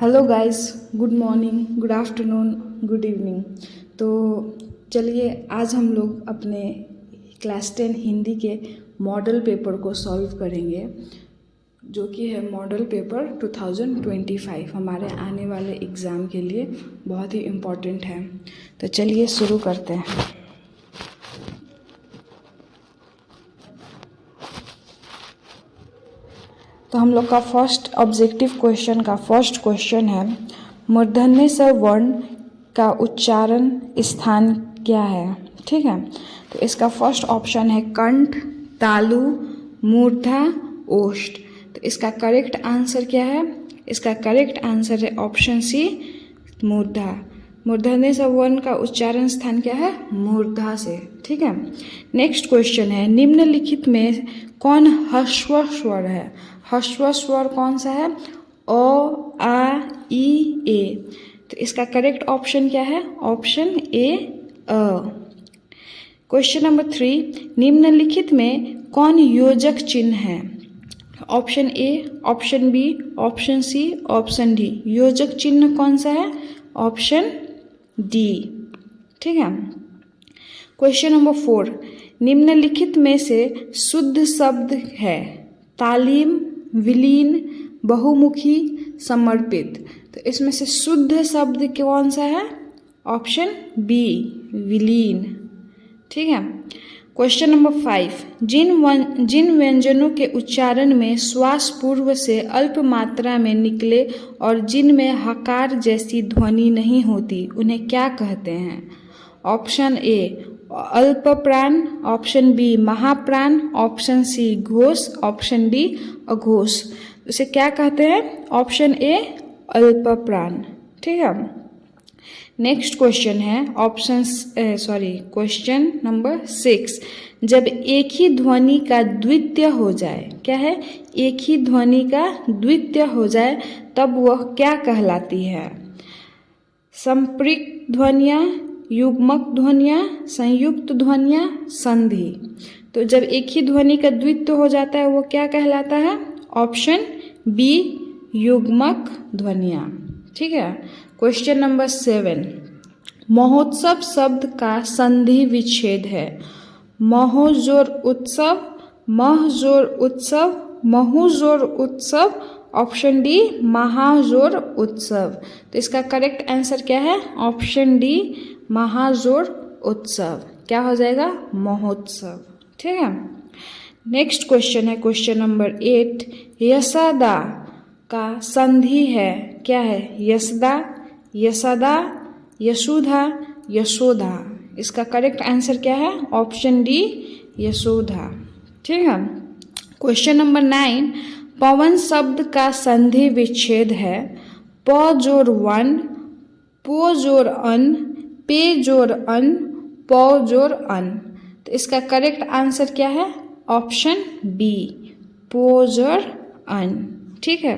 Hello guys, good morning, good afternoon, good evening. तो चलिए आज हम लोग अपने क्लास 10 हिंदी के मॉडल पेपर को सॉल्व करेंगे, जो कि है मॉडल पेपर 2025। हमारे आने वाले एग्ज़ाम के लिए बहुत ही इम्पोर्टेंट है। तो चलिए शुरू करते हैं। तो हम लोग का फर्स्ट ऑब्जेक्टिव क्वेश्चन का फर्स्ट क्वेश्चन है, मूर्धन्य स वर्ण का उच्चारण स्थान क्या है। ठीक है, तो इसका फर्स्ट ऑप्शन है कंठ, तालु, मूर्धा, ओष्ठ। तो इसका करेक्ट आंसर क्या है? इसका करेक्ट आंसर है ऑप्शन सी, मूर्धा। मूर्धन्य स वर्ण का उच्चारण स्थान क्या है? मूर्धा से। ठीक है, नेक्स्ट क्वेश्चन है, निम्नलिखित में कौन ह्रस्व स्वर है? ह्रस्व स्वर कौन सा है? ओ, आ, ई, ए। तो इसका करेक्ट ऑप्शन क्या है? ऑप्शन ए, अ। क्वेश्चन नंबर 3, निम्नलिखित में कौन योजक चिन्ह है? Option A, option B, option C, option D. योजक चिन्ह कौन सा है? Option D. ठीक है, क्वेश्चन नंबर 4, निम्नलिखित में से शुद्ध शब्द है? तालीम, विलीन, बहुमुखी, समर्पित। तो इसमें से शुद्ध शब्द कौन सा है? ऑप्शन बी, विलीन। ठीक है, क्वेश्चन नंबर 5, जिन व्यंजनों के उच्चारण में श्वास पूर्व से अल्प मात्रा में निकले और जिनमें हकार जैसी ध्वनि नहीं होती, उन्हें क्या कहते हैं? ऑप्शन ए अल्प प्राण, ऑप्शन बी महाप्राण, ऑप्शन सी घोष, ऑप्शन डी अघोष। इसे क्या कहते हैं? ऑप्शन ए अल्प प्राण। ठीक है, नेक्स्ट क्वेश्चन है क्वेश्चन नंबर 6, जब एक ही ध्वनि का द्वितीय हो जाए, क्या है? एक ही ध्वनि का द्वितीय हो जाए तब वह क्या कहलाती है? संपृक्त ध्वनियाँ, युग्मक ध्वनियाँ, संयुक्त ध्वनियाँ, संधि। तो जब एक ही ध्वनि का द्वित्व हो जाता है वो क्या कहलाता है? ऑप्शन बी, युग्मक ध्वनियाँ। ठीक है, क्वेश्चन नंबर 7, महोत्सव शब्द का संधि विच्छेद है? महोजोर उत्सव, महजोर उत्सव, महूजोर उत्सव, ऑप्शन डी महाजोर उत्सव। तो इसका करेक्ट आंसर क्या है? ऑप्शन डी महाजोर उत्सव। क्या हो जाएगा? महोत्सव। ठीक है, नेक्स्ट क्वेश्चन है क्वेश्चन नंबर 8, यशदा का संधि है? क्या है? यशदा, यशदा, यशोधा, यशोदा। इसका करेक्ट आंसर क्या है? Option D Yashoda. ठीक है, क्वेश्चन नंबर 9, पवन शब्द का संधि विच्छेद है? प जोर वन, पो जोर अन, पे जोर अन, पौ जोर अन। तो इसका करेक्ट आंसर क्या है? ऑप्शन बी, पो जोर अन। ठीक है,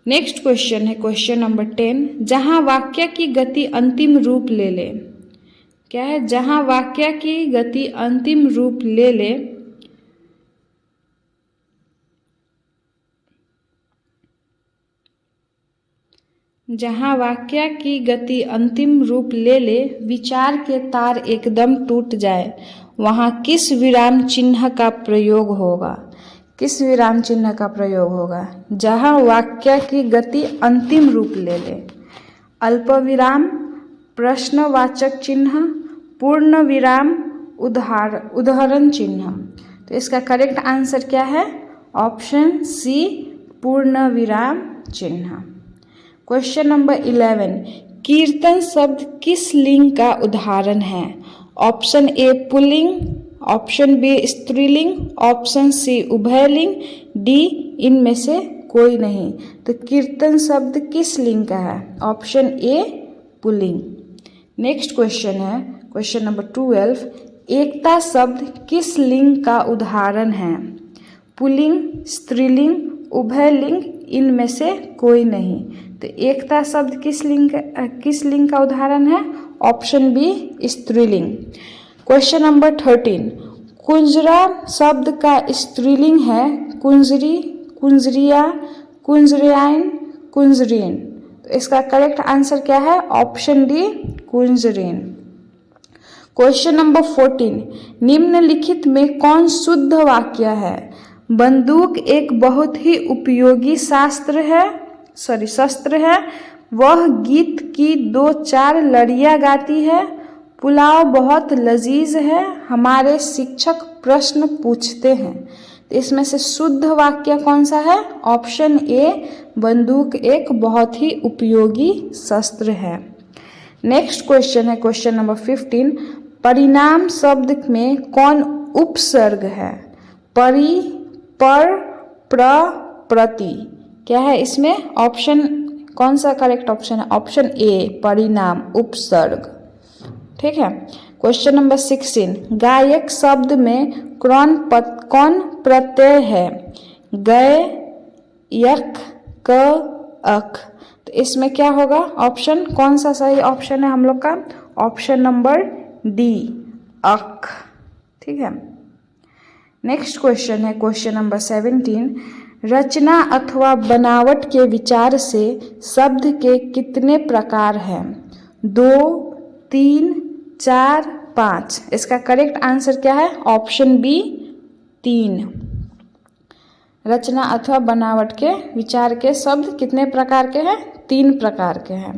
नेक्स्ट क्वेश्चन है क्वेश्चन नंबर 10, जहाँ वाक्य की गति अंतिम रूप ले ले। क्या है? जहाँ वाक्य की गति अंतिम रूप ले ले, जहाँ वाक्य की गति अंतिम रूप ले ले, विचार के तार एकदम टूट जाए, वहाँ किस विराम चिन्ह का प्रयोग होगा? किस विराम चिन्ह का प्रयोग होगा? जहाँ वाक्य की गति अंतिम रूप ले ले। अल्प विराम, प्रश्नवाचक चिन्ह, पूर्ण विराम, उदाहरण चिन्ह। तो इसका करेक्ट आंसर क्या है? ऑप्शन सी, पूर्ण विराम चिन्ह। क्वेश्चन नंबर 11, कीर्तन शब्द किस लिंग का उदाहरण है? ऑप्शन ए पुल्लिंग, ऑप्शन बी स्त्रीलिंग, ऑप्शन सी उभयलिंग, डी इनमें से कोई नहीं। तो कीर्तन शब्द किस लिंग का है? Option A pulling. Next question है क्वेश्चन नंबर 12, एकता शब्द किस लिंग का उदाहरण है? पुल्लिंग, स्त्रीलिंग, उभयलिंग, इनमें से कोई नहीं। तो एकता शब्द किस लिंग का उदाहरण है? ऑप्शन बी स्त्रीलिंग। क्वेश्चन नंबर 13, कुंजरा शब्द का स्त्रीलिंग है? कुंजरी, कुंजरिया, कुंजरियाइन, कुंजरीन। तो इसका करेक्ट आंसर क्या है? ऑप्शन डी कुंजरीन। क्वेश्चन नंबर 14, निम्नलिखित में कौन शुद्ध वाक्य है? बंदूक एक बहुत ही उपयोगी शस्त्र है। वह गीत की 2-4 लड़ियाँ गाती है। पुलाव बहुत लजीज है। हमारे शिक्षक प्रश्न पूछते हैं। तो इसमें से शुद्ध वाक्य कौन सा है? ऑप्शन ए, बंदूक एक बहुत ही उपयोगी शस्त्र है। नेक्स्ट क्वेश्चन है क्वेश्चन नंबर 15, परिणाम शब्द में कौन उपसर्ग है? परि, पर, प्र, प्रति। क्या है इसमें? ऑप्शन कौन सा करेक्ट ऑप्शन है? ऑप्शन ए, परिणाम उपसर्ग। ठीक है। क्वेश्चन नंबर 16, गायक शब्द में कौन प्रत्यय है? गय, यक, क, अक। तो इसमें क्या होगा? ऑप्शन कौन सा सही ऑप्शन है हम लोग का? ऑप्शन नंबर डी, अक। ठीक है। नेक्स्ट क्वेश्चन है क्वेश्चन नंबर 17, रचना अथवा बनावट के विचार से शब्द के कितने प्रकार हैं? 2, 3, 4, 5। इसका करेक्ट आंसर क्या है? Option B 3। रचना अथवा बनावट के विचार के शब्द कितने प्रकार के हैं? 3 प्रकार के हैं।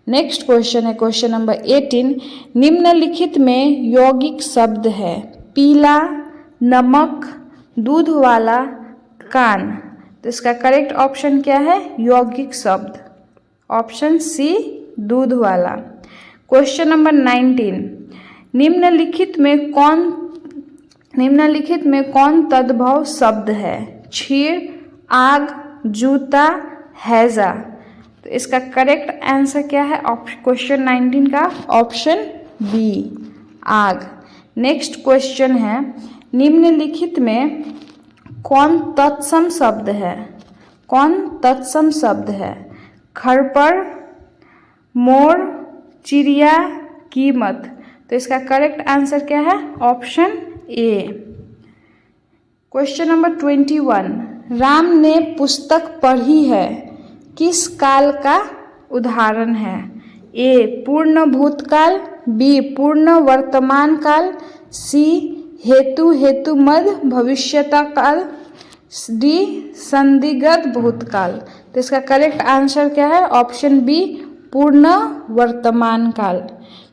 नेक्स्ट क्वेश्चन है क्वेश्चन नंबर 18, निम्नलिखित में यौगिक शब्द है? पीला, नमक, दूध वाला, कान। तो इसका करेक्ट ऑप्शन क्या है? यौगिक शब्द, ऑप्शन सी, दूध वाला। क्वेश्चन नंबर 19, निम्नलिखित में कौन तद्भव शब्द है? क्षीर, आग, जूता, हैजा। तो इसका करेक्ट आंसर क्या है? क्वेश्चन 19 का ऑप्शन बी, आग। नेक्स्ट क्वेश्चन है, निम्नलिखित में कौन तत्सम शब्द है? कौन तत्सम शब्द है? खरपर, मोर, चिड़िया, कीमत। तो इसका करेक्ट आंसर क्या है? ऑप्शन ए। क्वेश्चन नंबर 21, राम ने पुस्तक पढ़ी है किस काल का उदाहरण है? ए, पूर्ण भूतकाल, बी, पूर्ण वर्तमान काल, सी, हेतु मध्य भविष्यता काल, डी, संदिग्ध भूतकाल। तो इसका करेक्ट आंसर क्या है? ऑप्शन बी, पूर्ण वर्तमान काल।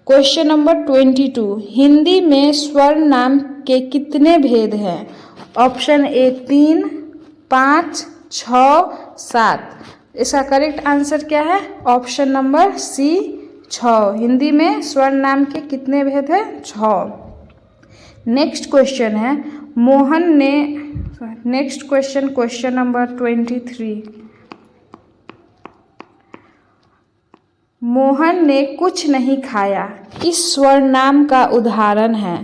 क्वेश्चन नंबर 22, हिंदी में स्वर नाम के कितने भेद हैं? Option A 3, 5, 6, 7। इसका करेक्ट आंसर क्या है? Option number C, 6। हिंदी में स्वर नाम के कितने भेद हैं? 6। नेक्स्ट क्वेश्चन है, नेक्स्ट क्वेश्चन नंबर 23, मोहन ने कुछ नहीं खाया इस स्वर नाम का उदाहरण है?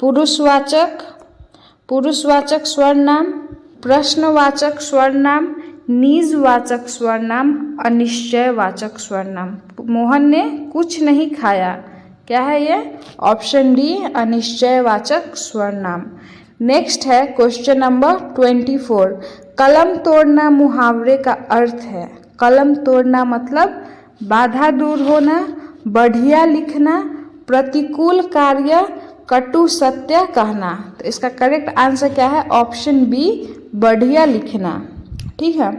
पुरुषवाचक स्वर नाम, प्रश्नवाचक स्वर नाम, निजवाचक स्वर नाम, अनिश्चयवाचक स्वर नाम। मोहन ने कुछ नहीं खाया, क्या है ये? ऑप्शन डी, अनिश्चयवाचक स्वर नाम। नेक्स्ट है क्वेश्चन नंबर 24, कलम तोड़ना मुहावरे का अर्थ है? कलम तोड़ना मतलब बाधा दूर होना, बढ़िया लिखना, प्रतिकूल कार्य, कटु सत्य कहना। तो इसका करेक्ट आंसर क्या है? ऑप्शन बी, बढ़िया लिखना। ठीक है।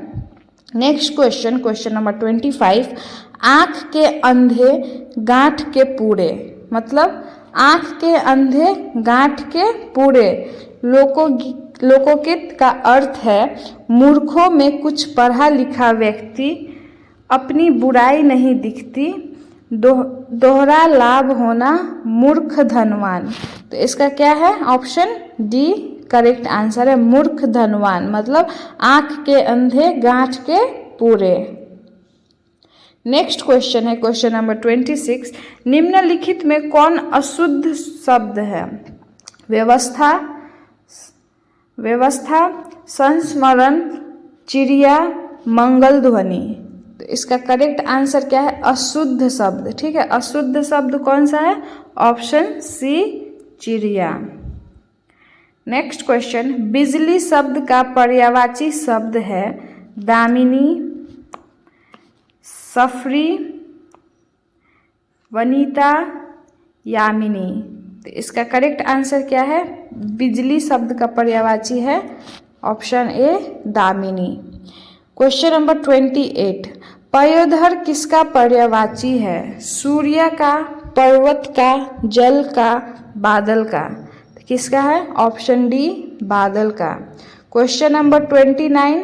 नेक्स्ट क्वेश्चन नंबर 25, आँख के अंधे गांठ के पूरे, मतलब आँख के अंधे गांठ के पूरे। लोकोकित का अर्थ है मूर्खों में कुछ पढ़ा लिखा व्यक्ति, अपनी बुराई नहीं दिखती, दोहरा लाभ होना, मूर्ख धनवान। तो इसका क्या है? ऑप्शन डी करेक्ट आंसर है, मूर्ख धनवान मतलब आँख के अंधे गांठ के पूरे। नेक्स्ट क्वेश्चन है क्वेश्चन नंबर 26, निम्नलिखित में कौन अशुद्ध शब्द है? व्यवस्था, संस्मरण, चिड़िया, मंगल ध्वनि। तो इसका करेक्ट आंसर क्या है? अशुद्ध शब्द। ठीक है, अशुद्ध शब्द कौन सा है? ऑप्शन सी, चिड़िया। नेक्स्ट क्वेश्चन, बिजली शब्द का पर्यायवाची शब्द है दामिनी, सफरी, वनीता, यामिनी। तो इसका करेक्ट आंसर क्या है? बिजली शब्द का पर्यायवाची है ऑप्शन ए दामिनी। क्वेश्चन नंबर 28, पयोधर किसका पर्यायवाची है? सूर्य का, पर्वत का, जल का, बादल का। तो किसका है? ऑप्शन डी बादल का। क्वेश्चन नंबर 29,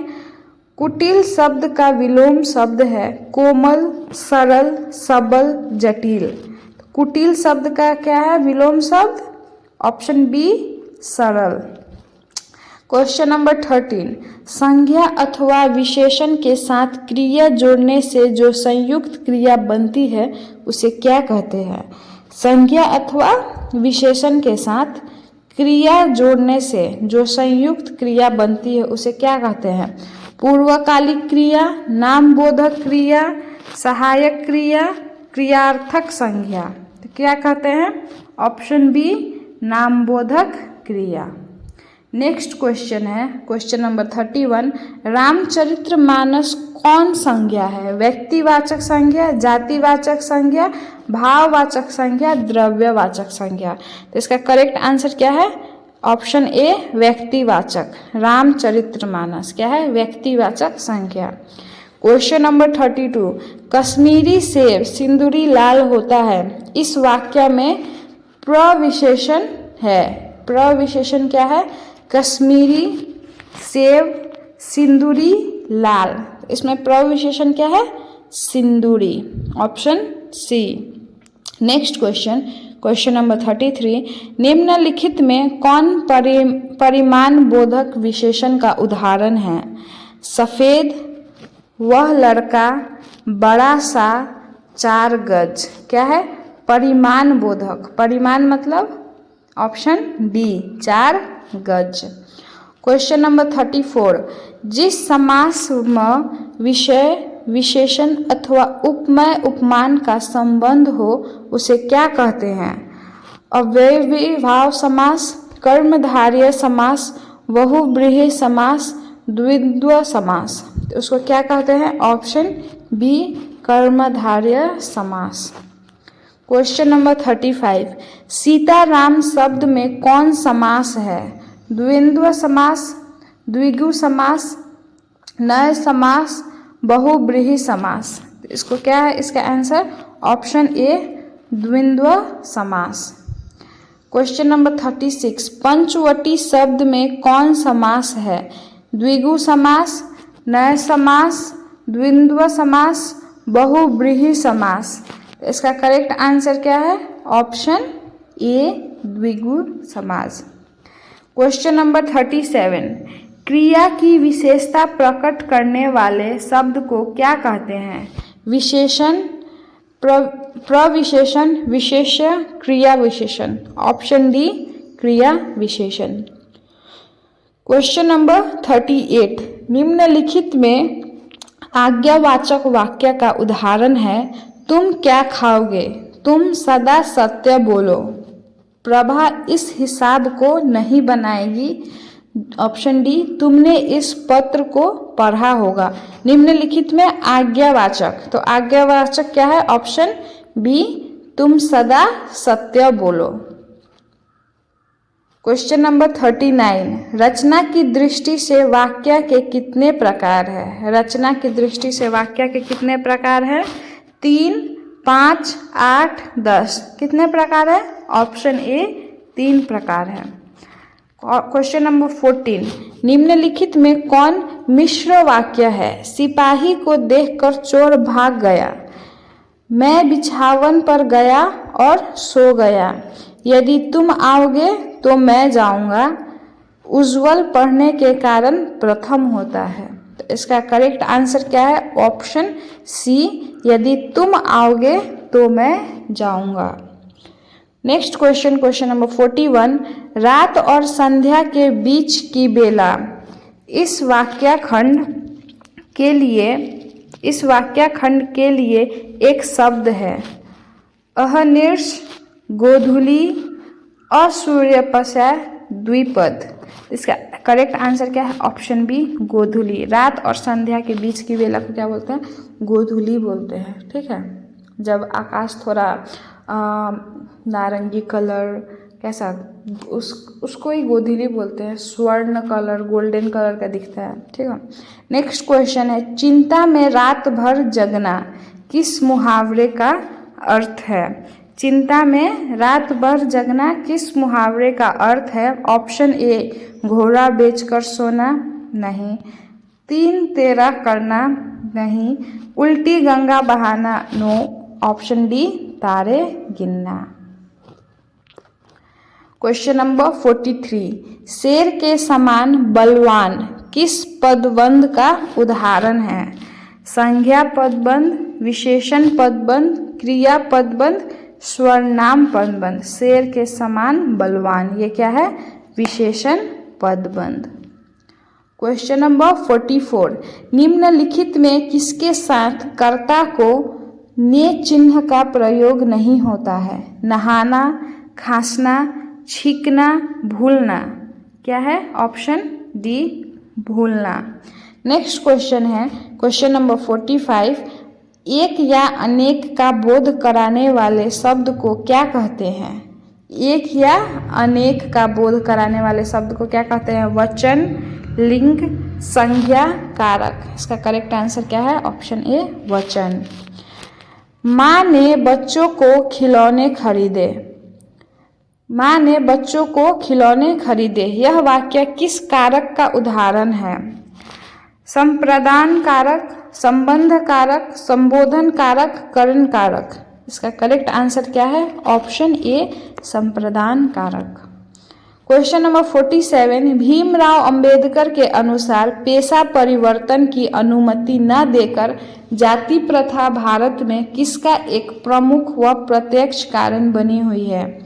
कुटिल शब्द का विलोम शब्द है कोमल, सरल, सबल, जटिल। कुटिल शब्द का क्या है विलोम शब्द? ऑप्शन बी सरल। क्वेश्चन नंबर 13, संज्ञा अथवा विशेषण के साथ क्रिया जोड़ने से जो संयुक्त क्रिया बनती है उसे क्या कहते हैं? संज्ञा अथवा विशेषण के साथ क्रिया जोड़ने से जो संयुक्त क्रिया बनती है उसे क्या कहते हैं? पूर्वकालिक क्रिया, नामबोधक क्रिया, सहायक क्रिया, क्रियार्थक संज्ञा। तो क्या कहते हैं? ऑप्शन बी नामबोधक क्रिया। नेक्स्ट क्वेश्चन है क्वेश्चन नंबर 31, रामचरितमानस कौन संज्ञा है? व्यक्तिवाचक संज्ञा, जातिवाचक संज्ञा, भाववाचक संज्ञा, द्रव्यवाचक संज्ञा। तो इसका करेक्ट आंसर क्या है? ऑप्शन ए व्यक्तिवाचक। रामचरितमानस क्या है? व्यक्तिवाचक संज्ञा। क्वेश्चन नंबर 32, कश्मीरी सेब सिंदूरी लाल होता है, इस वाक्य में प्रविशेषण है। प्रविशेषण क्या है? कश्मीरी सेब सिंदूरी लाल। इसमें प्रविशेषण क्या है? सिंदूरी, option C. Next question, question number 33, निम्नलिखित में कौन परिमाण बोधक विशेषण का उदाहरण है? सफ़ेद, वह लड़का, बड़ा सा, 4 गज। क्या है? परिमाण बोधक। परिमाण मतलब ऑप्शन डी 4 गज। क्वेश्चन नंबर 34, जिस समास में विषय विशेषण अथवा उपमेय उपमान का संबंध हो उसे क्या कहते हैं? अव्ययीभाव समास, कर्मधारय समास, बहुव्रीहि समास, द्वित्व समास। तो उसको क्या कहते हैं? ऑप्शन बी कर्मधारय समास। क्वेश्चन नंबर 35, सीताराम शब्द में कौन समास है? द्वंद्व समास, द्विगु समास, नय समास, बहुव्रीहि समास। इसको क्या है? इसका आंसर ऑप्शन ए द्वंद्व समास। क्वेश्चन नंबर 36, पंचवटी शब्द में कौन समास है? द्विगु समास, नय समास, द्वंद्व समास, बहुव्रीहि समास। इसका करेक्ट आंसर क्या है? ऑप्शन ए द्विगु समास। क्वेश्चन नंबर 37, क्रिया की विशेषता प्रकट करने वाले शब्द को क्या कहते हैं? विशेषण, प्रविशेषण, विशेष्य, क्रिया विशेषण। ऑप्शन डी क्रिया विशेषण। क्वेश्चन नंबर 38, निम्नलिखित में आज्ञावाचक वाक्य का उदाहरण है तुम क्या खाओगे? तुम सदा सत्य बोलो। प्रभा इस हिसाब को नहीं बनाएगी। ऑप्शन डी तुमने इस पत्र को पढ़ा होगा। निम्नलिखित में आज्ञावाचक, तो आज्ञावाचक क्या है? ऑप्शन बी तुम सदा सत्य बोलो। क्वेश्चन नंबर 39, रचना की दृष्टि से वाक्य के कितने प्रकार है? रचना की दृष्टि से वाक्य के कितने प्रकार है? 3, 5, 8, 10। कितने प्रकार है? ऑप्शन ए 3 प्रकार है। क्वेश्चन नंबर 14, निम्नलिखित में कौन मिश्र वाक्य है? सिपाही को देखकर चोर भाग गया, मैं बिछावन पर गया और सो गया, यदि तुम आओगे तो मैं जाऊंगा, उज्ज्वल पढ़ने के कारण प्रथम होता है। तो इसका करेक्ट आंसर क्या है? ऑप्शन सी यदि तुम आओगे तो मैं जाऊंगा। नेक्स्ट क्वेश्चन, क्वेश्चन नंबर 41, रात और संध्या के बीच की बेला इस वाक्यखंड के लिए एक शब्द है। अहर्निश, गोधूली, असूर्यपशा, द्विपद। इसका करेक्ट आंसर क्या है? ऑप्शन बी गोधूली। रात और संध्या के बीच की वेला को क्या बोलते हैं? गोधूली बोलते हैं। ठीक है, जब आकाश थोड़ा नारंगी कलर कैसा उसको ही गोधूली बोलते हैं। स्वर्ण कलर, गोल्डन कलर का दिखता है। ठीक है, नेक्स्ट क्वेश्चन है, चिंता में रात भर जगना किस मुहावरे का अर्थ है? चिंता में रात भर जगना किस मुहावरे का अर्थ है? ऑप्शन ए घोड़ा बेचकर सोना, नहीं। 3 तेरा करना, नहीं। उल्टी गंगा बहाना, नो। ऑप्शन डी तारे गिनना। क्वेश्चन नंबर 43, शेर के समान बलवान किस पदबंध का उदाहरण है? संज्ञा पदबंध, विशेषण पदबंध, क्रिया पदबंध, सर्वनाम पदबंध। शेर के समान बलवान, ये क्या है? विशेषण पदबंध। क्वेश्चन नंबर 44, निम्नलिखित में किसके साथ कर्ता को ने चिन्ह का प्रयोग नहीं होता है? नहाना, खांसना, छींकना, भूलना। क्या है? ऑप्शन डी भूलना। नेक्स्ट क्वेश्चन है क्वेश्चन नंबर 45, एक या अनेक का बोध कराने वाले शब्द को क्या कहते हैं? एक या अनेक का बोध कराने वाले शब्द को क्या कहते हैं? वचन, लिंग, संज्ञा, कारक। इसका करेक्ट आंसर क्या है? ऑप्शन ए वचन। माँ ने बच्चों को खिलौने खरीदे। माँ ने बच्चों को खिलौने खरीदे, यह वाक्य किस कारक का उदाहरण है? संप्रदान कारक, संबंध कारक, संबोधन कारक, करण कारक। इसका करेक्ट आंसर क्या है? ऑप्शन ए संप्रदान कारक। क्वेश्चन नंबर 47, भीमराव अंबेडकर के अनुसार पेशा परिवर्तन की अनुमति न देकर जाति प्रथा भारत में किसका एक प्रमुख व प्रत्यक्ष कारण बनी हुई है?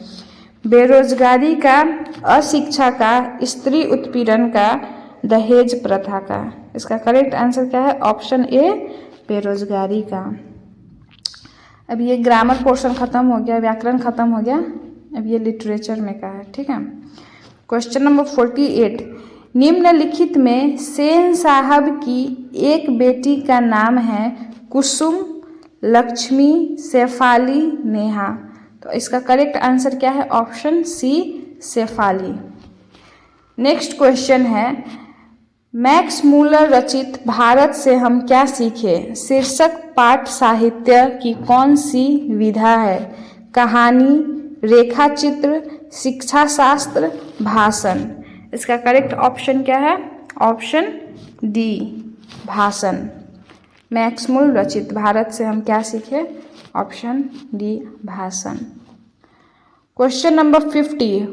बेरोजगारी का, अशिक्षा का, स्त्री उत्पीड़न का, दहेज प्रथा का। इसका करेक्ट आंसर क्या है? ऑप्शन ए बेरोजगारी का। अब ये ग्रामर पोर्शन खत्म हो गया, व्याकरण खत्म हो गया, अब ये लिटरेचर में का है। ठीक है, क्वेश्चन नंबर 48, निम्नलिखित में सेन साहब की एक बेटी का नाम है कुसुम, लक्ष्मी, शेफाली, नेहा। तो इसका करेक्ट आंसर क्या है? Option C Shefali. Next question है, मैक्स मूलर रचित भारत से हम क्या सीखे शीर्षक पाठ साहित्य की कौन सी विधा है? कहानी, रेखा चित्र, शिक्षा शास्त्र, भाषण। इसका करेक्ट ऑप्शन क्या है? ऑप्शन डी भाषण। मैक्स मूल रचित भारत से हम क्या सीखे? ऑप्शन डी भाषण। क्वेश्चन नंबर 50,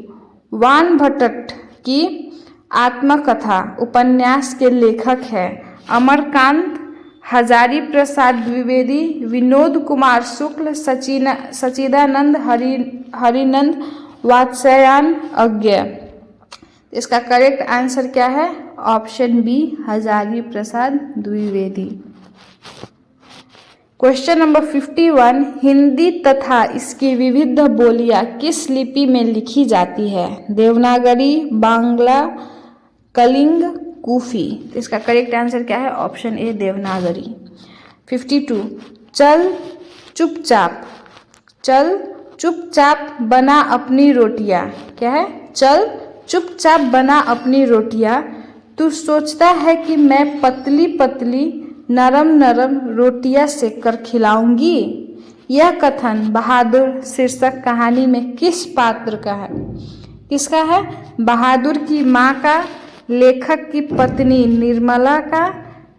वान भट्ट की आत्मकथा उपन्यास के लेखक है अमरकांत, हजारी प्रसाद द्विवेदी, विनोद कुमार शुक्ल, सच्चिदानंद हरिनंद, वात्स्यायन अज्ञ। इसका करेक्ट आंसर क्या है? Option B Hazari Prasad Dwivedi. Question number 51, Hindi तथा इसकी विविध बोलियां किस लिपि में लिखी जाती है? देवनागरी, बांग्ला, कलिंग, कूफी। इसका करेक्ट आंसर क्या है? ऑप्शन ए देवनागरी। 52, चल चुपचाप बना अपनी रोटियां। क्या है? चल चुपचाप बना अपनी रोटियां, तू सोचता है कि मैं पतली पतली नरम नरम रोटियां सेक कर खिलाऊंगी। यह कथन बहादुर शीर्षक कहानी में किस पात्र का है? किसका है? बहादुर की माँ का, लेखक की पत्नी निर्मला का,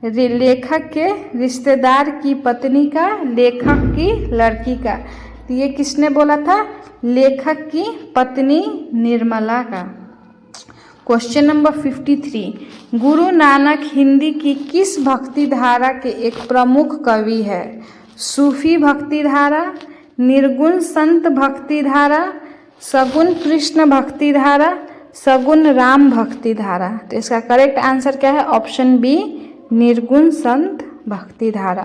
लेखक के रिश्तेदार की पत्नी का, लेखक की लड़की का। तो ये किसने बोला था? लेखक की पत्नी निर्मला का। क्वेश्चन नंबर 53, गुरु नानक हिंदी की किस भक्ति धारा के एक प्रमुख कवि है? सूफी भक्ति धारा, निर्गुण संत भक्ति धारा, सगुण कृष्ण भक्ति धारा, सगुण राम भक्ति धारा। तो इसका करेक्ट आंसर क्या है? ऑप्शन बी निर्गुण संत भक्ति धारा।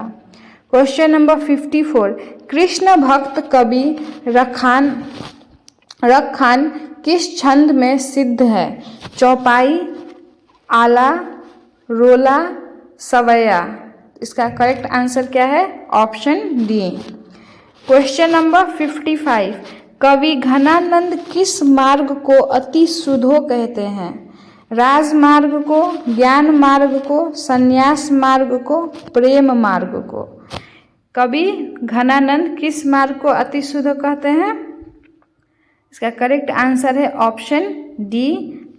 क्वेश्चन नंबर 54, कृष्ण भक्त कवि रखान किस छंद में सिद्ध है? चौपाई, आला, रोला, सवैया। इसका करेक्ट आंसर क्या है? Option D. क्वेश्चन नंबर 55, कवि घनानंद किस मार्ग को अति शुद्धो कहते हैं? राजमार्ग को, ज्ञान मार्ग को, संन्यास मार्ग को, प्रेम मार्ग को। कवि घनानंद किस मार्ग को अति शुद्ध कहते हैं? इसका करेक्ट आंसर है ऑप्शन डी,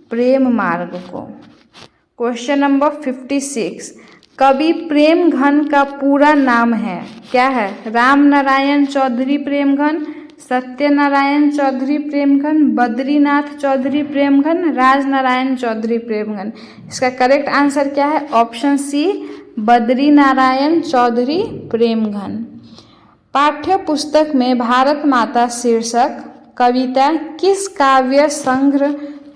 प्रेम मार्ग को। क्वेश्चन नंबर 56, कवि प्रेम घन का पूरा नाम है? क्या है? राम नारायण चौधरी प्रेमघन, सत्यनारायण चौधरी प्रेमघन, बद्रीनाथ चौधरी प्रेमघन, राजनारायण चौधरी प्रेमघन। इसका करेक्ट आंसर क्या है? Option C, Badrinarayan Chaudhary Premghan. पाठ्य पुस्तक में भारत माता शीर्षक कविता किस काव्य संग्रह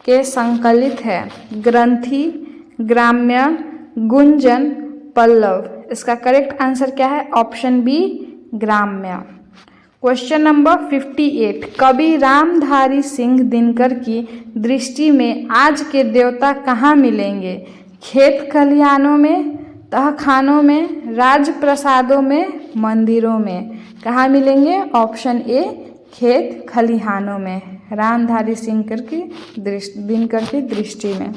के संकलित है? ग्रंथि, ग्राम्य, गुंजन, पल्लव। इसका करेक्ट आंसर क्या है? ऑप्शन बी, ग्राम्य। क्वेश्चन नंबर 58, कवि रामधारी सिंह दिनकर की दृष्टि में आज के देवता कहाँ मिलेंगे? खेत खलिहानों में, तहखानों में, राजप्रसादों में, मंदिरों में। कहाँ मिलेंगे? ऑप्शन ए, खेत खलिहानों में, रामधारी सिंह दिनकर की दृष्टि में।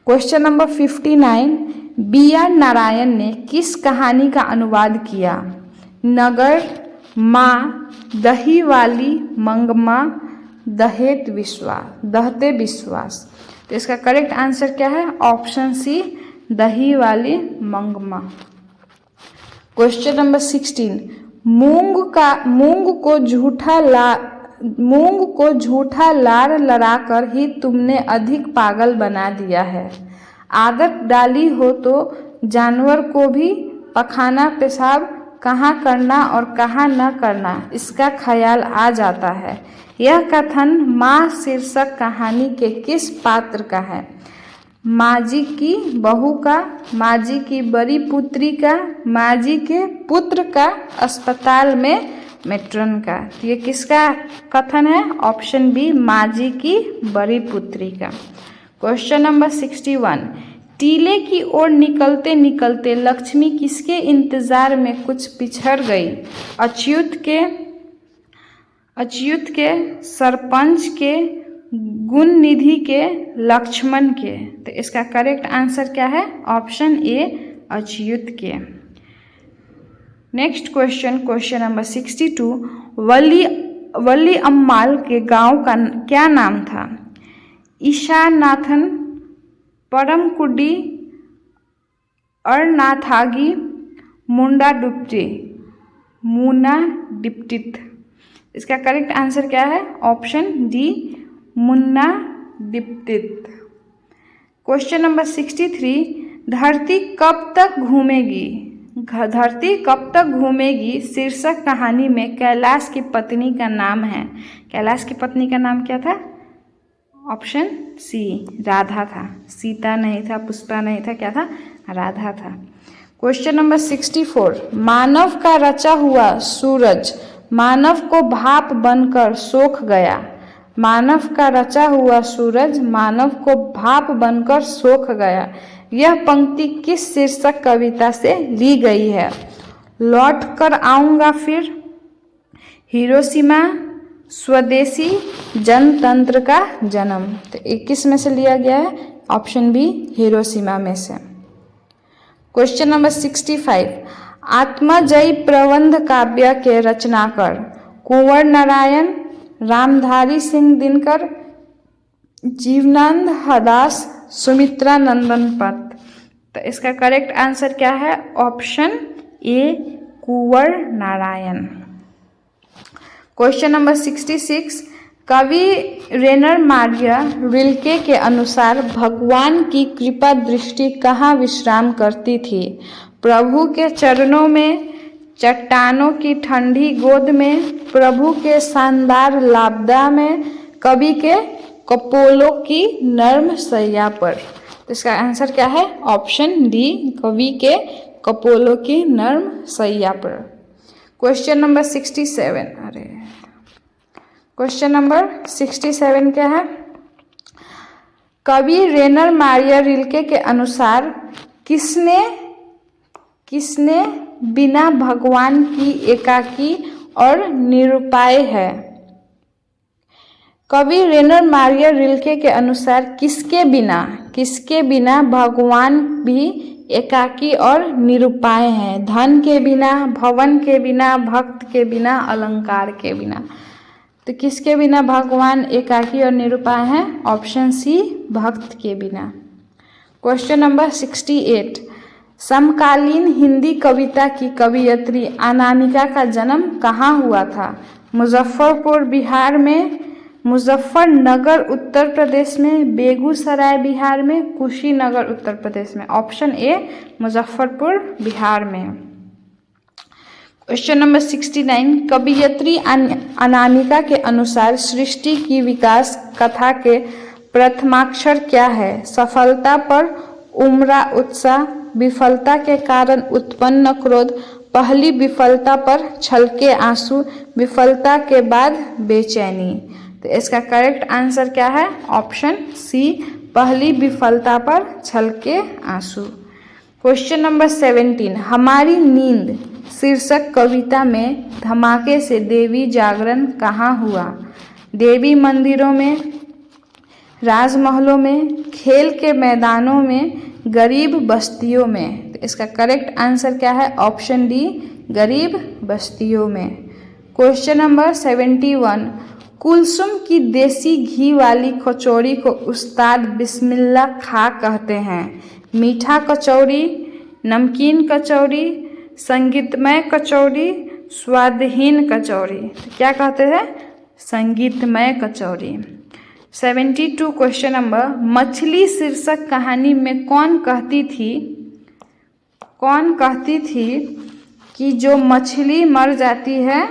Question number 59, B R Narayan ने किस कहानी का अनुवाद किया? नगर, माँ, दही वाली मंगमा, दहते विश्वास। तो इसका करेक्ट आंसर क्या है? ऑप्शन सी, दही वाली मंगमा। क्वेश्चन नंबर 16, मूंग को झूठा लार लड़ाकर ही तुमने अधिक पागल बना दिया है। आदत डाली हो तो जानवर को भी पखाना पेशाब कहाँ करना और कहाँ न करना इसका ख्याल आ जाता है। यह कथन माँ शीर्षक कहानी के किस पात्र का है? माँजी की बहू का, माँजी की बड़ी पुत्री का, माँजी के पुत्र का, अस्पताल में मेट्रन का। तो ये किसका कथन है? ऑप्शन बी, माँजी की बड़ी पुत्री का। क्वेश्चन नंबर 61, टीले की ओर निकलते निकलते लक्ष्मी किसके इंतजार में कुछ पिछड़ गई? अच्युत के, सरपंच के, गुण निधि के, लक्ष्मण के। तो इसका करेक्ट आंसर क्या है? ऑप्शन ए, अच्युत के। नेक्स्ट क्वेश्चन, क्वेश्चन नंबर 62, वली अम्माल के गांव का क्या नाम था? ईशानाथन, परमकुडी, अरनाथागी, मुंडा डिप्टित। इसका करेक्ट आंसर क्या है? ऑप्शन डी, मुन्ना डिप्टित। क्वेश्चन नंबर 63, धरती कब तक घूमेगी शीर्षक कहानी में कैलाश की पत्नी का नाम है? कैलाश की पत्नी का नाम क्या था? ऑप्शन सी, राधा था। सीता नहीं था, पुष्पा नहीं था, क्या था? राधा था। क्वेश्चन नंबर 64, मानव का रचा हुआ सूरज मानव को भाप बनकर सोख गया। मानव का रचा हुआ सूरज मानव को भाप बनकर सोख गया। यह पंक्ति किस शीर्षक कविता से ली गई है? लौट कर आऊँगा फिर, हिरोशिमा, स्वदेशी, जनतंत्र का जन्म। तो 21 में से लिया गया है? ऑप्शन बी, हिरोशिमा में से। क्वेश्चन नंबर 65, आत्मजयी प्रबंध काव्य के रचनाकार कुंवर नारायण, रामधारी सिंह दिनकर, जीवनानंद दास, सुमित्रा नंदन पत। तो इसका करेक्ट आंसर क्या है? ऑप्शन ए, कुंवर नारायण। क्वेश्चन नंबर 66, कवि रेनर मारिया रिल्के के अनुसार भगवान की कृपा दृष्टि कहाँ विश्राम करती थी? प्रभु के चरणों में, चट्टानों की ठंडी गोद में, प्रभु के शानदार लाबदा में, कवि के कपोलों की नर्म सैया पर। तो इसका आंसर क्या है? ऑप्शन डी, कवि के कपोलों की नर्म सैया पर। क्वेश्चन नंबर 67 क्या है? कवि रेनर मारिया रिल्के के अनुसार किसने बिना भगवान की एकाकी और निरुपाय है? कवि रेनर मारिया रिल्के के अनुसार किसके बिना भगवान भी एकाकी और निरुपाय हैं? धन के बिना, भवन के बिना, भक्त के बिना, अलंकार के बिना। तो किसके बिना भगवान एकाकी और निरुपाय हैं? ऑप्शन सी, भक्त के बिना। क्वेश्चन नंबर 68, समकालीन हिंदी कविता की कवयित्री अनामिका का जन्म कहाँ हुआ था? मुजफ्फरपुर बिहार में, मुजफ्फरनगर उत्तर प्रदेश में, बेगूसराय बिहार में, कुशीनगर उत्तर प्रदेश में। ऑप्शन ए, मुजफ्फरपुर बिहार में। क्वेश्चन नंबर 69, कवयित्री अनामिका के अनुसार सृष्टि की विकास कथा के प्रथमाक्षर क्या है? सफलता पर उमड़ा उत्साह, विफलता के कारण उत्पन्न क्रोध, पहली विफलता पर छलके आंसू, विफलता के बाद बेचैनी। तो इसका करेक्ट आंसर क्या है? ऑप्शन सी, पहली विफलता पर छलके आंसू। क्वेश्चन नंबर 17, हमारी नींद शीर्षक कविता में धमाके से देवी जागरण कहाँ हुआ? देवी मंदिरों में, राजमहलों में, खेल के मैदानों में, गरीब बस्तियों में। तो इसका करेक्ट आंसर क्या है? ऑप्शन डी, गरीब बस्तियों में। क्वेश्चन नंबर 71, कुलसुम की देसी घी वाली कचौड़ी को उस्ताद बिस्मिल्ला खा कहते हैं। मीठा कचौड़ी, नमकीन कचौड़ी, संगीतमय कचौड़ी, स्वादहीन कचौड़ी। तो क्या कहते हैं? संगीतमय कचौड़ी। 72 क्वेश्चन नंबर, मछली शीर्षक कहानी में कौन कहती थी कि जो मछली मर जाती है,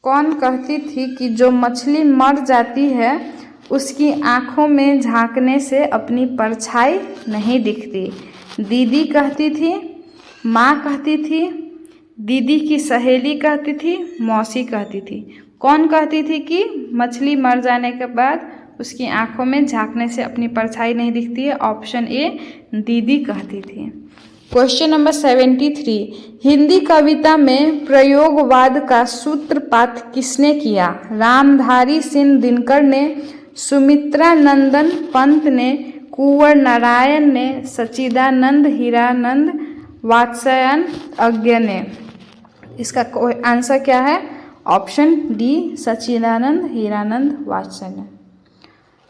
कौन कहती थी कि जो मछली मर जाती है उसकी आँखों में झांकने से अपनी परछाई नहीं दिखती? दीदी कहती थी, माँ कहती थी, दीदी की सहेली कहती थी, मौसी कहती थी। कौन कहती थी कि मछली मर जाने के बाद उसकी आँखों में झांकने से अपनी परछाई नहीं दिखती है? ऑप्शन ए, दीदी कहती थी। क्वेश्चन नंबर 73, हिंदी कविता में प्रयोगवाद का सूत्रपात किसने किया? रामधारी सिंह दिनकर ने, सुमित्रा नंदन पंत ने, कुंवर नारायण ने, सच्चिदानंद हीरानंद वात्स्यायन अज्ञ ने। इसका आंसर क्या है? ऑप्शन डी, सच्चिदानंद हीरानंद वात्स्यायन।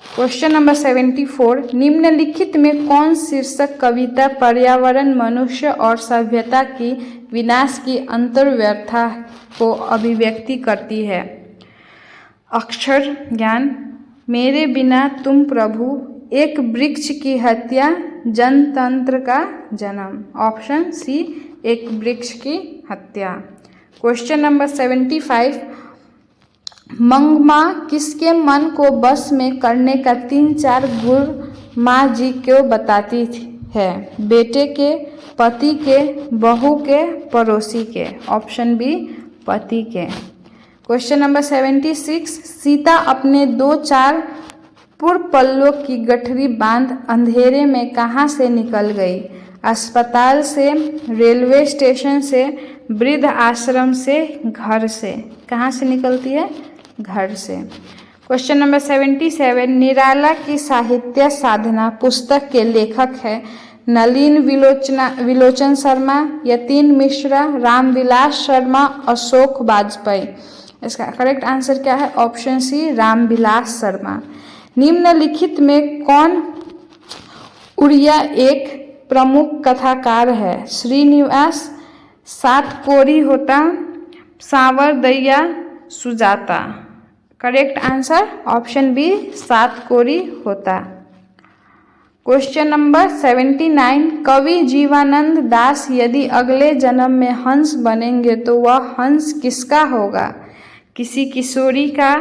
क्वेश्चन नंबर 74, निम्नलिखित में कौन शीर्षक कविता पर्यावरण, मनुष्य और सभ्यता की विनाश की अंतर्व्यथा को अभिव्यक्ति करती है? अक्षर ज्ञान, मेरे बिना तुम प्रभु, एक वृक्ष की हत्या, जनतंत्र का जन्म। ऑप्शन सी, एक वृक्ष की हत्या। क्वेश्चन नंबर 75, मंगमा किसके मन को बस में करने का 3-4 गुण माँ जी को बताती है? बेटे के, पति के, बहू के, पड़ोसी के। ऑप्शन बी, पति के। क्वेश्चन नंबर 76, सीता अपने 2-4 पुरपल्लों की गठरी बांध अंधेरे में कहाँ से निकल गई? अस्पताल से, रेलवे स्टेशन से, वृद्ध आश्रम से, घर से। कहाँ से निकलती है? घर से। क्वेश्चन नंबर 77, निराला की साहित्य साधना पुस्तक के लेखक है नलिन विलोचन शर्मा, यतीन मिश्रा, रामविलास शर्मा, अशोक वाजपेयी। इसका करेक्ट आंसर क्या है? Option C, Ramvilas Sharma. निम्नलिखित में कौन उड़िया एक प्रमुख कथाकार है? Srinivas, Satkori Hota, Sanwardaiya, Sujata. Correct answer option B, Satkori Hota. Question number 79, कवि जीवानंद दास यदि अगले जन्म में हंस बनेंगे तो वह हंस किसका होगा? किसी किशोरी का,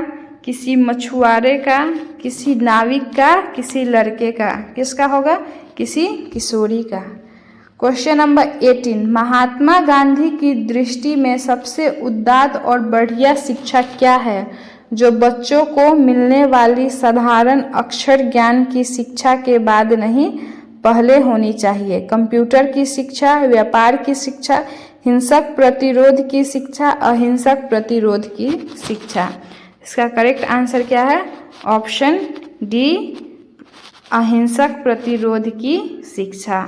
किसी मछुआरे का, किसी नाविक का, किसी लड़के का। किसका होगा? किसी किशोरी का। क्वेश्चन नंबर 18, महात्मा गांधी की दृष्टि में सबसे उदात्त और बढ़िया शिक्षा क्या है? जो बच्चों को मिलने वाली साधारण अक्षर ज्ञान की शिक्षा के बाद नहीं पहले होनी चाहिए? कंप्यूटर की शिक्षा, व्यापार की शिक्षा, हिंसक प्रतिरोध की शिक्षा, अहिंसक प्रतिरोध की शिक्षा। इसका करेक्ट आंसर क्या है? ऑप्शन डी, अहिंसक प्रतिरोध की शिक्षा।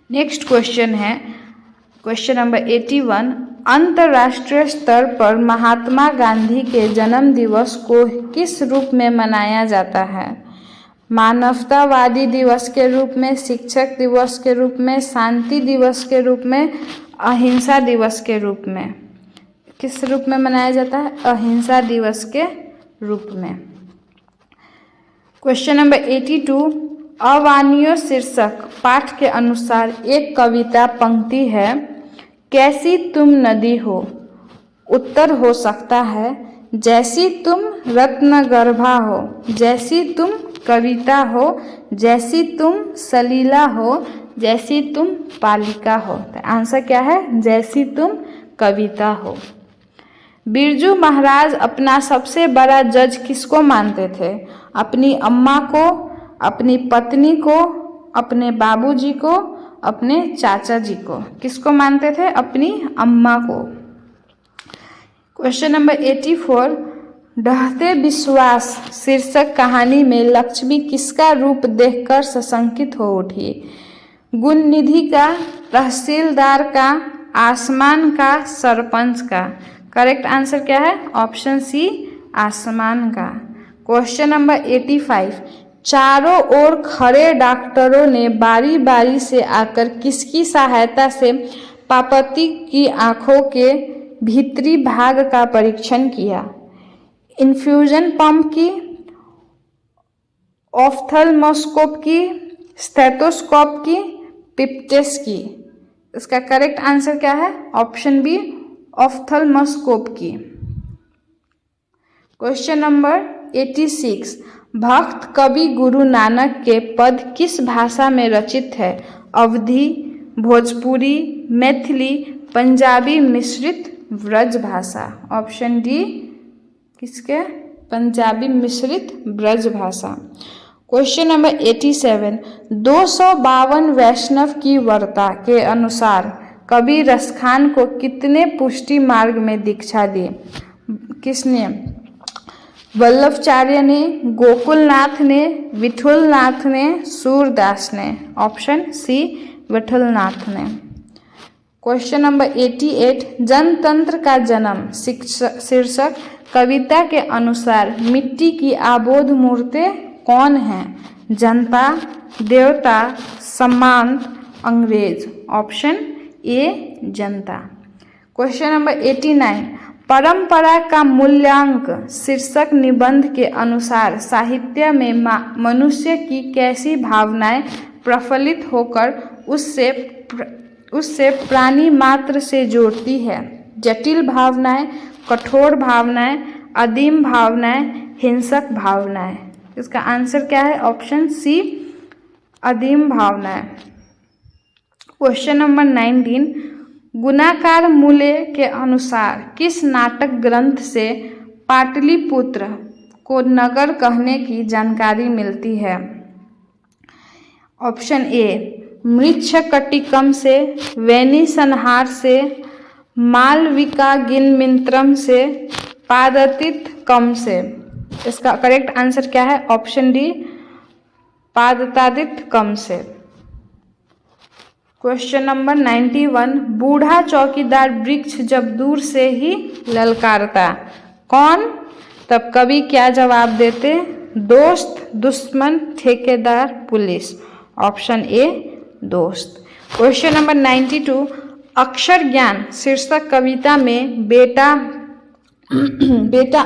नेक्स्ट क्वेश्चन है क्वेश्चन नंबर 81। अंतर्राष्ट्रीय स्तर पर महात्मा गांधी के जन्म दिवस को किस रूप में मनाया जाता है? मानवतावादी दिवस के रूप में, शिक्षक दिवस के रूप में, शांति दिवस के रूप में, अहिंसा दिवस के रूप में? किस रूप में मनाया जाता है? अहिंसा दिवस के रूप में। Question number 82। अवानियों शीर्षक पाठ के अनुसार एक कविता पंक्ति है, कैसी तुम नदी हो? उत्तर हो सकता है, जैसी तुम रत्नगर्भा हो, जैसी तुम कविता हो, जैसी तुम सलीला हो, जैसी तुम पालिका हो। तो आंसर क्या है? जैसी तुम कविता हो। बिरजू महाराज अपना सबसे बड़ा जज किसको मानते थे? अपनी अम्मा को, अपनी पत्नी को, अपने बाबूजी को, अपने चाचा जी को? किसको मानते थे? अपनी अम्मा को। Question number 84। ढहते विश्वास शीर्षक कहानी में लक्ष्मी किसका रूप देखकर सशंकित हो उठी? गुणनिधि का, तहसीलदार का, आसमान का, सरपंच का? करेक्ट आंसर क्या है? ऑप्शन सी, आसमान का। Question number 85। चारों ओर खड़े डॉक्टरों ने बारी बारी से आकर किसकी सहायता से पार्वती की आंखों के भीतरी भाग का परीक्षण किया? इन्फ्यूजन पंप की, ऑफ्थल्मोस्कोप की, स्टेथोस्कोप की, पिप्टेस की? इसका करेक्ट आंसर क्या है? ऑप्शन बी, ऑफ्थल्मोस्कोप की। Question number 86। भक्त कवि गुरु नानक के पद किस भाषा में रचित है? अवधी, भोजपुरी, मैथिली, पंजाबी मिश्रित ब्रज भाषा? ऑप्शन डी, किसके? पंजाबी मिश्रित ब्रज भाषा। Question number 87। 252 वैष्णव की वार्ता के अनुसार कवि रसखान को कितने पुष्टि मार्ग में दीक्षा दी? किसने? वल्लभाचार्य ने, गोकुलनाथ ने, विठलनाथ ने, सूरदास ने? ऑप्शन सी, विठलनाथ ने। Question number 88। जनतंत्र का जन्म शीर्षक कविता के अनुसार मिट्टी की आबोध मूर्तें कौन हैं? जनता, देवता, सम्मांत, अंग्रेज? Option A, Janata. Question number 89। परंपरा का मूल्यांक शीर्षक निबंध के अनुसार साहित्य में मनुष्य की कैसी भावनाएं प्रफुल्लित होकर उससे प्राणी मात्र से जोड़ती है? जटिल भावनाएं, कठोर भावनाएं, अदीम भावनाएं, हिंसक भावनाएं? इसका आंसर क्या है? ऑप्शन सी, अदीम भावनाएं। Question number 19। गुणाकार मूल्य के अनुसार किस नाटक ग्रंथ से पाटलिपुत्र को नगर कहने की जानकारी मिलती है? ऑप्शन ए, मृच्छकटिकम से, वेणी संहार से, मालविका गिनमित्रम से, पादतीत कम से? इसका करेक्ट आंसर क्या है? ऑप्शन डी, पादतादित कम से। Question number 91। बूढ़ा चौकीदार वृक्ष जब दूर से ही ललकारता, कौन? तब कवि क्या जवाब देते? दोस्त, दुश्मन, ठेकेदार, पुलिस? ऑप्शन ए, दोस्त। Question number 92। अक्षर ज्ञान शीर्षक कविता में बेटा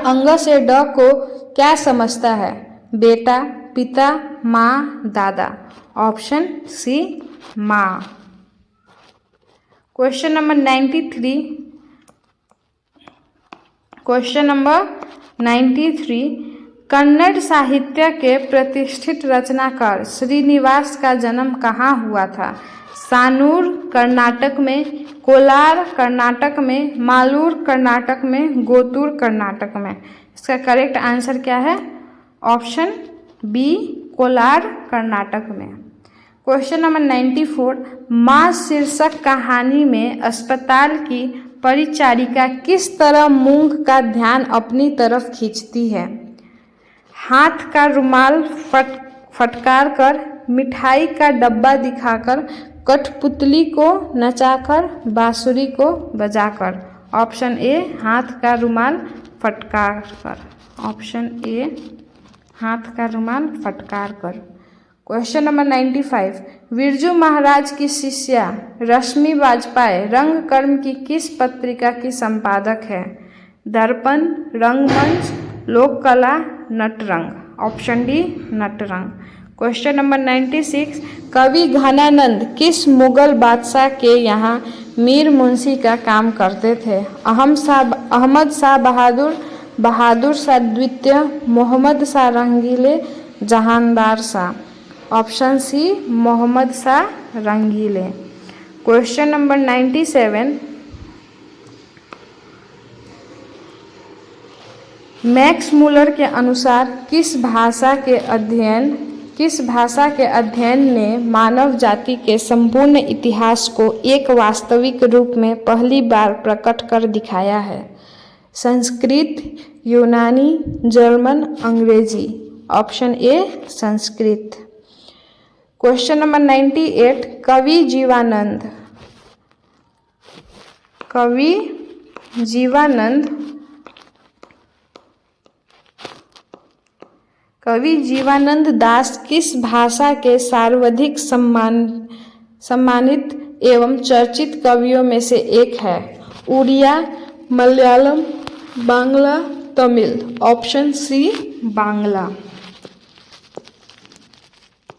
अंग से ड को क्या समझता है? बेटा, पिता, माँ, दादा? ऑप्शन सी, माँ। Question number 93। Question number 93। Kannada साहित्य के प्रतिष्ठित रचनाकार श्रीनिवास का जन्म कहाँ हुआ था? सानूर कर्नाटक में, कोलार कर्नाटक में, मालूर कर्नाटक में, गोतूर कर्नाटक में? इसका करेक्ट आंसर क्या है? ऑप्शन बी, कोलार, कर्नाटक में। क्वेश्चन नंबर 94, माँ शीर्षक कहानी में अस्पताल की परिचारिका किस तरह मूंग का ध्यान अपनी तरफ खींचती है? हाथ का रुमाल फटकार कर, मिठाई का डब्बा दिखाकर, कठपुतली को नचाकर, बांसुरी को बजाकर। ऑप्शन ए, हाथ का रुमाल फटकार कर। ऑप्शन ए, हाथ का रुमाल फटकार कर। क्वेश्चन नंबर 95, बिरजू महाराज की शिष्या रश्मि बाजपेयी रंगकर्म की किस पत्रिका की संपादक है? दर्पण, रंगमंच, लोक कला, नटरंग। Option D, Natrang. क्वेश्चन नंबर 96, कवि घनानंद किस मुगल बादशाह के यहाँ मीर मुंशी का काम करते थे? अहमद शाह बहादुर, बहादुर शाह द्वितीय, Mohammad Shah Rangeele, Jahandar Shah. Option C, Mohammad Shah Rangeele. Question number 97, Max Muller के अनुसार किस भाषा के अध्ययन ने मानव जाति के संपूर्ण इतिहास को एक वास्तविक रूप में पहली बार प्रकट कर दिखाया है? संस्कृत, यूनानी, जर्मन, अंग्रेजी। Option A, Sanskrit. Question number 98, कवि जीवानंद दास किस भाषा के सर्वाधिक सम्मानित एवं चर्चित कवियों में से एक है? Odia, Malayalam, Bangla, Tamil. Option C, Bangla.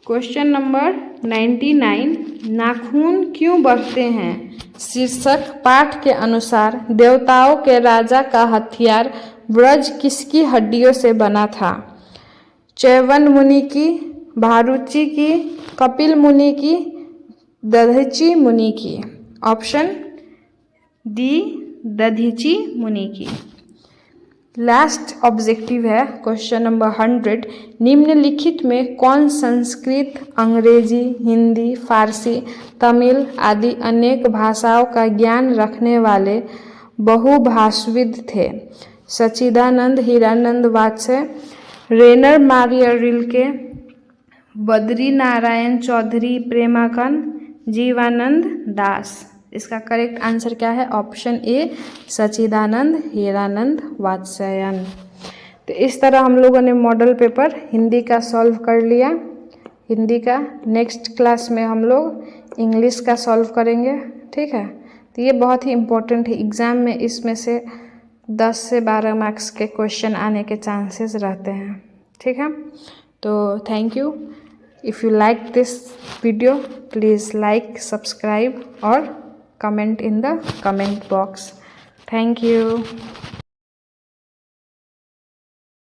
Question number 99, नाखून क्यों बढ़ते हैं? शीर्षक पाठ के अनुसार देवताओं के राजा का हथियार ब्रज किसकी हड्डियों से बना था? च्यवन मुनि की, भारुचि की, कपिल मुनि की, दधीचि मुनि की। ऑप्शन डी, दधीचि मुनि की। लास्ट ऑब्जेक्टिव है क्वेश्चन नंबर 100, निम्नलिखित में कौन संस्कृत, अंग्रेजी, हिंदी, फारसी, तमिल आदि अनेक भाषाओं का ज्ञान रखने वाले बहुभाषाविद थे? सच्चिदानंद हीरानंद वात्स्य, रेनर मारिया रिल्के, बद्री नारायण चौधरी प्रेमाकंद, जीवानंद दास। इसका करेक्ट आंसर क्या है? ऑप्शन ए, सच्चिदानंद हीरानंद वात्स्यायन। तो इस तरह हम लोगों ने मॉडल पेपर हिंदी का सॉल्व कर लिया। हिंदी का नेक्स्ट क्लास में हम लोग इंग्लिश का सॉल्व करेंगे, ठीक है। तो ये बहुत ही इम्पोर्टेंट है, एग्ज़ाम में इसमें से 10 से 12 मार्क्स के क्वेश्चन आने के चांसेस रहते हैं, ठीक है। तो thank you. If you like this video please like, subscribe और comment in the comment box. Thank you.